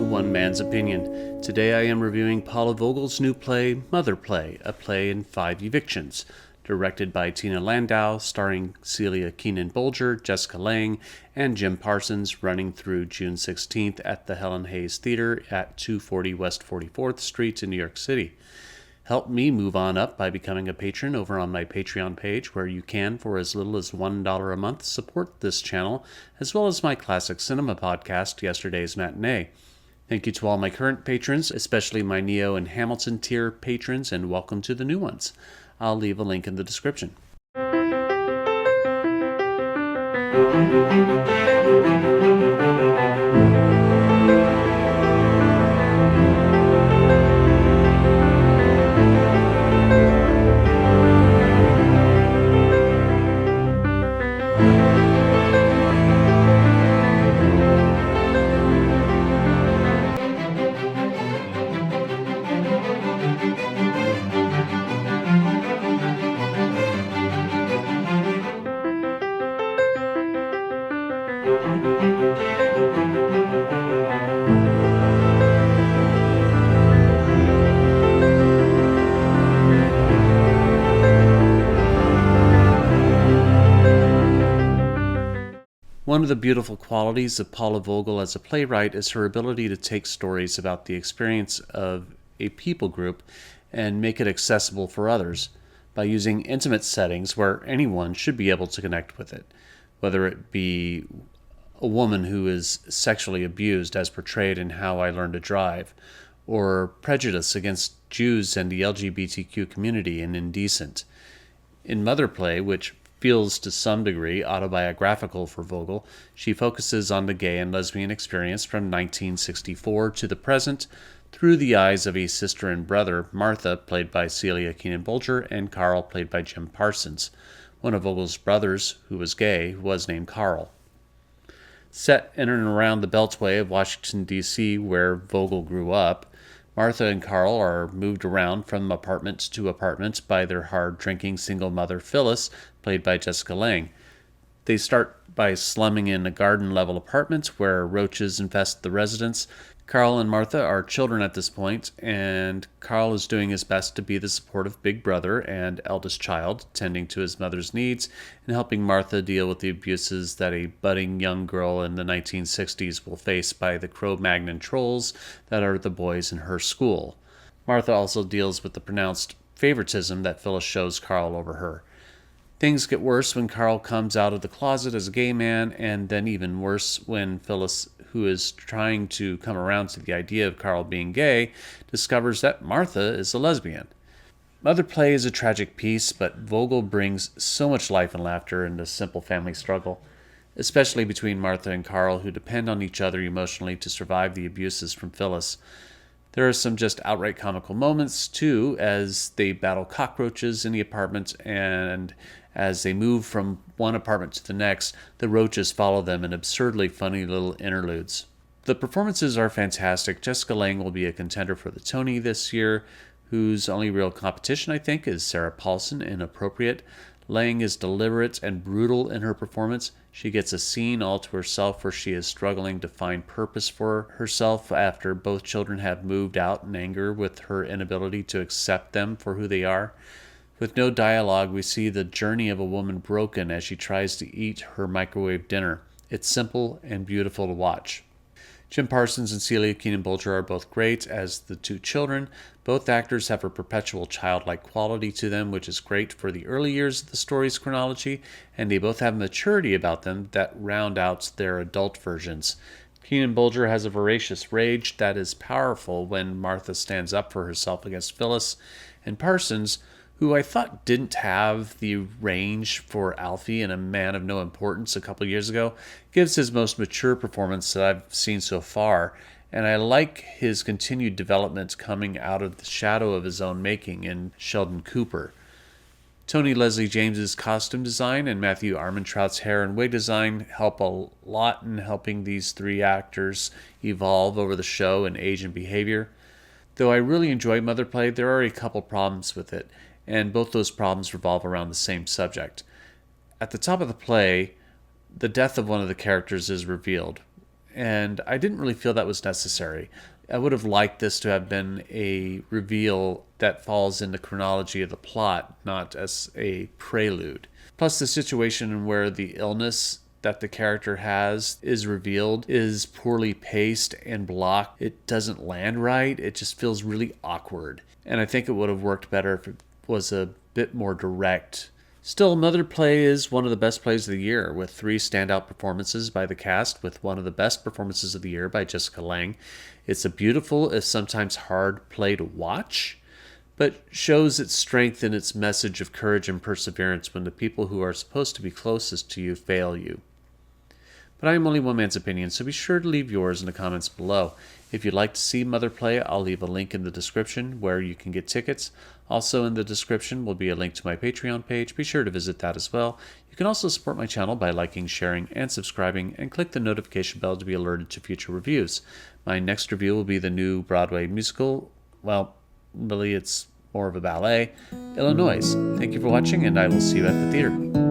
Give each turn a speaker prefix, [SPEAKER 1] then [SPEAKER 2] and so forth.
[SPEAKER 1] One Man's Opinion. Today I am reviewing Paula Vogel's new play, Mother Play, a play in 5 evictions. Directed by Tina Landau, starring Celia Keenan-Bolger, Jessica Lange, and Jim Parsons, running through June 16th at the Helen Hayes Theater at 240 West 44th Street in New York City. Help me move on up by becoming a patron over on my Patreon page, where you can, for as little as $1 a month, support this channel, as well as my classic cinema podcast, Yesterday's Matinee. Thank you to all my current patrons, especially my Neo and Hamilton tier patrons, and welcome to the new ones. I'll leave a link in the description. One of the beautiful qualities of Paula Vogel as a playwright is her ability to take stories about the experience of a people group and make it accessible for others by using intimate settings where anyone should be able to connect with it, whether it be a woman who is sexually abused as portrayed in How I Learned to Drive, or prejudice against Jews and the LGBTQ community in Indecent. In Mother Play, which feels to some degree autobiographical for Vogel, she focuses on the gay and lesbian experience from 1964 to the present through the eyes of a sister and brother, Martha, played by Celia Keenan-Bolger, and Carl, played by Jim Parsons. One of Vogel's brothers, who was gay, was named Carl. Set in and around the Beltway of Washington, D.C., where Vogel grew up, Martha and Carl are moved around from apartment to apartment by their hard-drinking single mother, Phyllis, played by Jessica Lange. They start by slumming in a garden-level apartment where roaches infest the residence. Carl and Martha are children at this point, and Carl is doing his best to be the supportive big brother and eldest child, tending to his mother's needs and helping Martha deal with the abuses that a budding young girl in the 1960s will face by the Cro-Magnon trolls that are the boys in her school. Martha also deals with the pronounced favoritism that Phyllis shows Carl over her. Things get worse when Carl comes out of the closet as a gay man, and then even worse when Phyllis, who is trying to come around to the idea of Carl being gay, discovers that Martha is a lesbian. Mother Play is a tragic piece, but Vogel brings so much life and laughter in this simple family struggle, especially between Martha and Carl, who depend on each other emotionally to survive the abuses from Phyllis. There are some just outright comical moments, too, as they battle cockroaches in the apartment, and as they move from one apartment to the next, the roaches follow them in absurdly funny little interludes. The performances are fantastic. Jessica Lange will be a contender for the Tony this year, whose only real competition, I think, is Sarah Paulson in Appropriate. Lange is deliberate and brutal in her performance. She gets a scene all to herself where she is struggling to find purpose for herself after both children have moved out in anger with her inability to accept them for who they are. With no dialogue, we see the journey of a woman broken as she tries to eat her microwave dinner. It's simple and beautiful to watch. Jim Parsons and Celia Keenan-Bolger are both great as the two children. Both actors have a perpetual childlike quality to them, which is great for the early years of the story's chronology, and they both have maturity about them that round out their adult versions. Keenan-Bolger has a voracious rage that is powerful when Martha stands up for herself against Phyllis, and Parsons, who I thought didn't have the range for Alfie in A Man of No Importance a couple years ago, gives his most mature performance that I've seen so far, and I like his continued development coming out of the shadow of his own making in Sheldon Cooper. Toni-Leslie James's costume design and Matthew Armentrout's hair and wig design help a lot in helping these three actors evolve over the show in age and behavior. Though I really enjoy Mother Play, there are a couple problems with it, and both those problems revolve around the same subject. At the top of the play, the death of one of the characters is revealed, and I didn't really feel that was necessary. I would have liked this to have been a reveal that falls in the chronology of the plot, not as a prelude. Plus, the situation where the illness that the character has is revealed is poorly paced and blocked. It doesn't land right. It just feels really awkward. And I think it would have worked better if it was a bit more direct. Still, Mother Play is one of the best plays of the year, with 3 standout performances by the cast, with one of the best performances of the year by Jessica Lange. It's a beautiful, if sometimes hard, play to watch, but shows its strength in its message of courage and perseverance when the people who are supposed to be closest to you fail you. But I am only one man's opinion, so be sure to leave yours in the comments below. If you'd like to see Mother Play, I'll leave a link in the description where you can get tickets. Also in the description will be a link to my Patreon page. Be sure to visit that as well. You can also support my channel by liking, sharing, and subscribing, and click the notification bell to be alerted to future reviews. My next review will be the new Broadway musical. Well, really it's more of a ballet, Illinois. Thank you for watching, and I will see you at the theater.